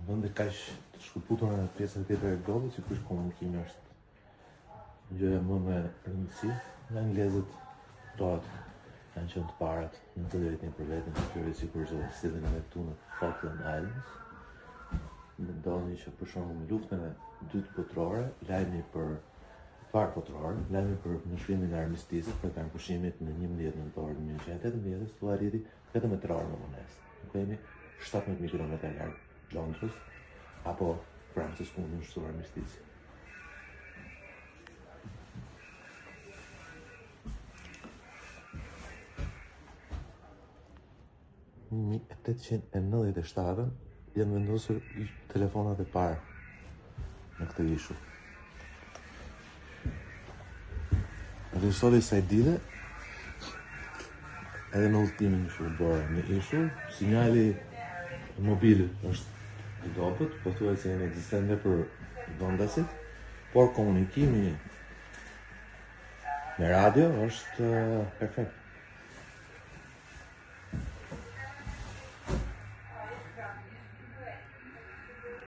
vende kaq të shkëputur në pjesën tjetër e globit, sigurisht komunikimi është gjëja më me rëndësi. Nga anglezët janë qenë të parat në të drejtin për veten, tyre sikur se sillen edhe këtu në Falkland Islands. Mendoni që për shembull luftën e dytë botërore, lajmi për parë botërore, lajmi për ndëshkimin e armistisit për pushimit në 11 nëntor 1918 u arriti vetëm me 3 orë më vonë. Ne kemi 17 kilometra larg Londrës apo Francës ku në shtuar armistisi. Në 1897 janë vendosur telefonat e parë në këtë ishull. Dhe sot sa e dile, edhe në udhëtimin që u bërë në ishull, sinjali mobil është i dobët, pothuajse janë ekzistente për vendasit, por komunikimi me radio është perfekt.